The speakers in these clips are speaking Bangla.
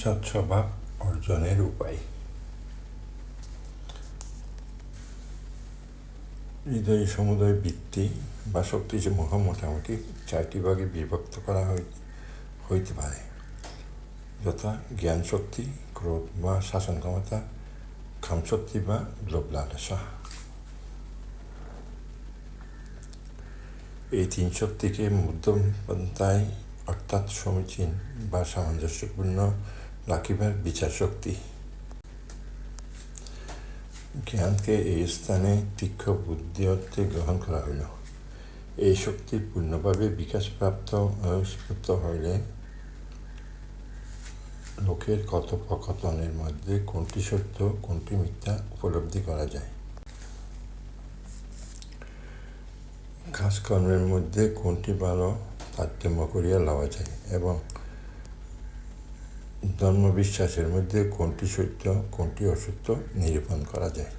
সৎস্বভাব অর্জনের উপায়। হৃদয় সমুদয় বৃত্তি বা শক্তিসমূহ মোটামুটি 4টি ভাগে বিভক্ত করা হইতে পারে, যথা জ্ঞান শক্তি, ক্রোধ বা শাসন ক্ষমতা, কামশক্তি বা লোভ লালসা। এই 3 শক্তিকে মধ্যম পন্থায় অর্থাৎ সমীচীন বা সামঞ্জস্যপূর্ণ রাখিবার বিচার শক্তি। জ্ঞানকে এই স্থানে তীক্ষ্ণ বুদ্ধি অর্থে গ্রহণ করা হইল। এই শক্তি পূর্ণভাবে বিকাশপ্রাপ্ত ও স্ফূর্ত হইলে লোকের কথোপকথনের মধ্যে কোনটি সত্য কোনটি মিথ্যা উপলব্ধি করা যায়। কাজকর্মের মধ্যে কোনটি ভালো তারতম্য করিয়া লওয়া যায় এবং ধর্মবিশ্বাসের মধ্যে কোনটি সত্য কোনটি অসত্য নিরূপণ করা যায়।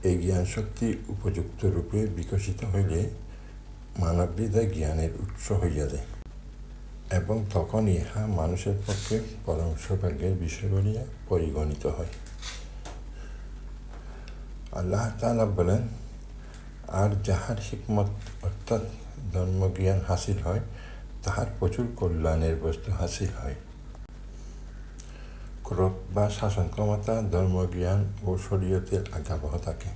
এই জ্ঞান শক্তি উপযুক্ত রূপে বিকশিত হইলে মানব হৃদয় জ্ঞানের উৎস হইয়া যায় এবং তখন ইহা মানুষের পক্ষে পরম সৌভাগ্যের বিষয় বলিয়া পরিগণিত হয়। আল্লাহ তাআলা বলেন, আর যাহার হিকমত অর্থাৎ ধর্মজ্ঞান হাসিল হয় তাহার প্রচুর কল্যাণের বস্তু হাসিল হয়। ক্রোধ বা শাসন ক্ষমতা ধর্মজ্ঞান ও শরীয়তের আজ্ঞাবহ থাকে,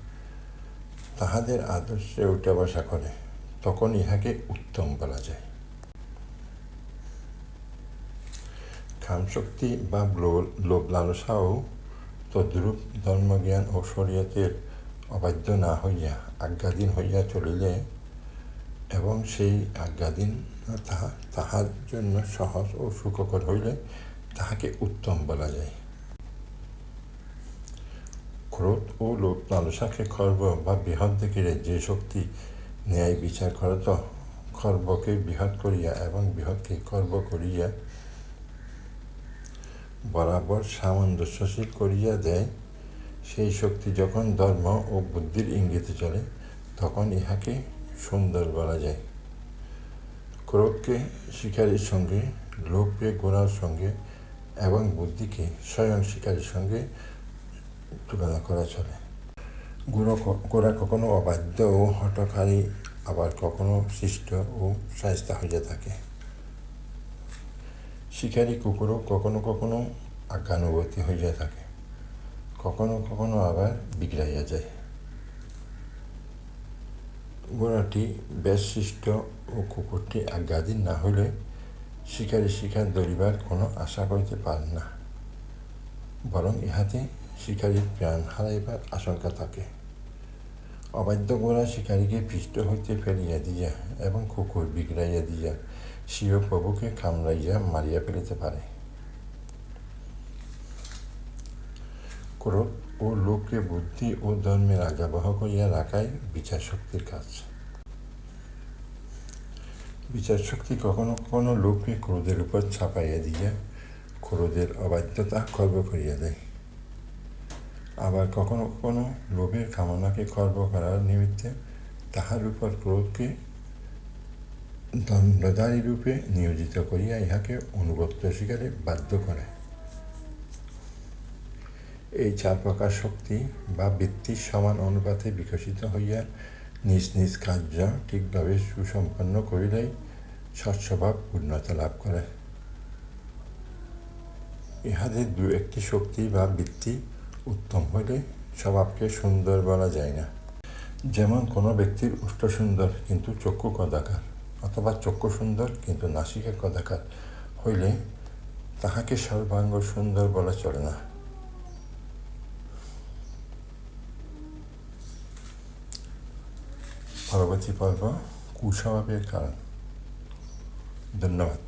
তাহাদের আদর্শে উঠা বসা করে, তখন ইহাকে উত্তম বলা যায়। কামশক্তি বা লোভ লালসাও তদ্রূপ ধর্মজ্ঞান ও শরীয়তের অবাধ্য না হইয়া আজ্ঞাধীন হইয়া চলিলে এবং সেই আজ্ঞাধীন তাহার জন্য সহজ ও সুখকর হইলে তাহাকে উত্তম বলা যায়। ক্রোধ ও লোভ লালসাকে খর্ব বা বৃহৎ দেখিলে যে শক্তি ন্যায় বিচার করত খর্বকে বৃহৎ করিয়া এবং বৃহৎকে খর্ব করিয়া বরাবর সামঞ্জস্যশীল করিয়া দেয়, সেই শক্তি যখন ধর্ম ও বুদ্ধির ইঙ্গিতে চলে তখন ইহাকে সুন্দর বলা যায়। ক্রোধকে শিকারীর সঙ্গে, লোভকে ঘোড়ার সঙ্গে এবং বুদ্ধিকে স্বয়ং শিকারীর সঙ্গে তুলনা করা চলে। ঘোড়া কখনো অবাধ্য ও হঠকারী, আবার কখনো শিষ্ট ও শায়েস্তা হইয়া থাকে। শিকারী কুকুরও কখনো কখনো আজ্ঞানুবর্তী হইয়া থাকে, কখনো কখনো আবার বিগড়াইয়া যায়। ঘোড়াটি বেশ শিষ্ট ও কুকুরটি আজ্ঞাধীন না হইলে শিকারী শিকার ধরিবার কোনো আশা করিতে পারেন না, বরং ইহাতে শিকারীর প্রাণ হারাইবার আশঙ্কা থাকে। অবাধ্য ঘোড়া শিকারীকে পৃষ্ঠ হইতে ফেলিয়া দিয়া এবং কুকুর বিগড়াইয়া দিয়া স্বীয় প্রভুকে কামড়াইয়া মারিয়া ফেলিতে পারে। ক্রোধ ও লোভকে বুদ্ধি ও ধর্মের আজ্ঞাবহ করিয়া রাখাই বিচার শক্তির কাজ। বিচার শক্তি কখনো কখনো লোভকে ক্রোধের উপর চাপাইয়া দিয়া ক্রোধের অবাধ্যতা খর্ব করিয়া দেয়, আবার কখনো কখনো লোভের কামনাকে খর্ব করার নিমিত্তে তাহার উপর ক্রোধকে দণ্ডধারী রূপে নিয়োজিত করিয়া ইহাকে অনুগত্য স্বীকারে বাধ্য করে। এই 4 প্রকার শক্তি বা বৃত্তির সমান অনুপাতে বিকশিত হইয়া নিজ নিজ কার্য ঠিকভাবে সুসম্পন্ন করিলেই সৎস্বভাব পূর্ণতা লাভ করে। ইহাদের 2-1টি শক্তি বা বৃত্তি উত্তম হইলে স্বভাবকে সুন্দর বলা যায় না। যেমন কোনো ব্যক্তির ওষ্ঠ সুন্দর কিন্তু চক্ষু কদাকার, অথবা চক্ষু সুন্দর কিন্তু নাসিকা কদাকার হইলে তাহাকে সর্বাঙ্গ সুন্দর বলা চলে না। পরবর্তী পর্ব কুস্বভাবের কারণ। ধন্যবাদ।